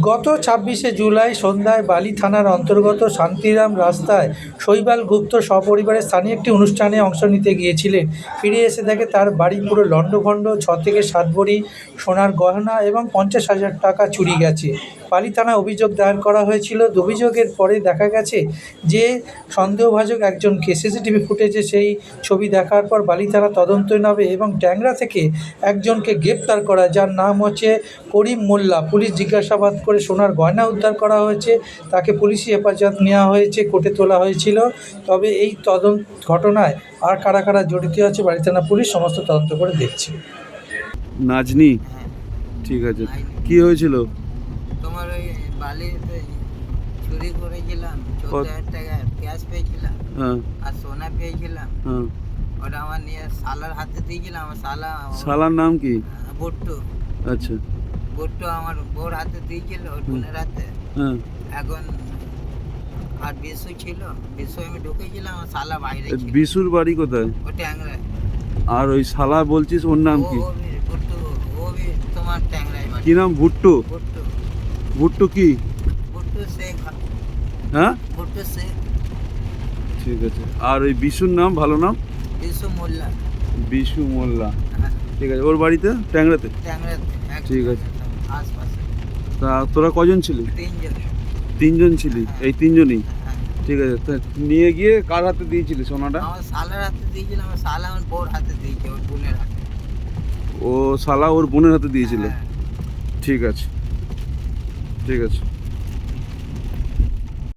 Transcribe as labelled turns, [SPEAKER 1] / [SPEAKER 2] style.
[SPEAKER 1] গত ২৬শে জুলাই সন্ধ্যায় বালি থানার অন্তর্গত শান্তিরাম রাস্তায় শৈবাল গুপ্ত সপরিবারে স্থানীয় একটি অনুষ্ঠানে অংশ নিতে গিয়েছিলেন। ফিরে এসে দেখে তার বাড়ি পুরো লণ্ডভণ্ড, ৬ থেকে ৭ ভরি সোনার গয়না এবং ৫০,০০০ টাকা চুরি গেছে। বালি থানায় অভিযোগ দায়ের করা হয়েছিল। অভিযোগের পরে দেখা গেছে যে সন্দেহভাজন একজনকে সিসিটিভি ফুটেজে সেই ছবি দেখার পর বালি থানা তদন্তে নামে এবং ট্যাংরা থেকে একজনকে গ্রেপ্তার করা, যার নাম হচ্ছে করিম মোল্লা। পুলিশ জিজ্ঞাসাবাদ করে সোনার গয়না উদ্ধার করা হয়েছে, তাকে পুলিশি হেফাজত নেওয়া হয়েছে, কোর্টে তোলা হয়েছিল। তবে এই ঘটনায় আর কারা কারা জড়িত আছে বালি থানা পুলিশ সমস্ত তদন্ত করে দেখছে।
[SPEAKER 2] নাজনি, ঠিক আছে, কি হয়েছিল?
[SPEAKER 3] তোমার ওই বালিতে চুরি করেছিলাম, ১৪,০০০ টাকা ক্যাশ পেয়েছিলাম আর সোনা পেয়েছিলাম। ওটা আমার নিয়ে শালার হাতে দিয়েছিলাম। আমার
[SPEAKER 2] শালার নাম কি?
[SPEAKER 3] বুট্টু।
[SPEAKER 2] আচ্ছা,
[SPEAKER 3] বুট্টু আমার বউর হাতে দিয়েছিল, ওর বোনের হাতে। এখন আর বিশু ছিল, বিশু আমি ঢুকেছিলাম, আমার শালা বাইরে ছিল।
[SPEAKER 2] বিশুর বাড়ি কোথায়?
[SPEAKER 3] ও ট্যাংরায়।
[SPEAKER 2] আর ওই শালা বলছিস, ওর নাম কি?
[SPEAKER 3] বুট্টু, ও তোমার ট্যাংরায় বাড়ি।
[SPEAKER 2] কি নাম? ভুট্টু?
[SPEAKER 3] বুট্টু।
[SPEAKER 2] ভুট্টু কি?
[SPEAKER 3] বুট্টু শেখ।
[SPEAKER 2] হ্যাঁ,
[SPEAKER 3] বুট্টু শেখ।
[SPEAKER 2] ঠিক আছে। আর ওই বিশুর নাম, ভালো নাম?
[SPEAKER 3] বিশু মোল্লা।
[SPEAKER 2] বিশু মোল্লা,
[SPEAKER 3] হ্যাঁ,
[SPEAKER 2] ঠিক আছে। ওর বাড়িতে ট্যাংরাতে?
[SPEAKER 3] ট্যাংরাতে।
[SPEAKER 2] ঠিক আছে।
[SPEAKER 3] আশপাশে
[SPEAKER 2] তা তোরা কজন ছিলি?
[SPEAKER 3] ৩ জন।
[SPEAKER 2] ৩ জন ছিলি? এই ৩ জনই?
[SPEAKER 3] হ্যাঁ।
[SPEAKER 2] ঠিক আছে। তা নিয়ে গিয়ে কার হাতে দিয়েছিলি সোনাটা?
[SPEAKER 3] আমার শালার হাতে দিয়েছিলাম, আমার শালা আমার বউর হাতে দিয়েছে, ওর বোনের হাতে।
[SPEAKER 2] ও শালা ওর বোনের হাতে দিয়েছিল?
[SPEAKER 3] হ্যাঁ।
[SPEAKER 2] ঠিক আছে, ঠিক আছে।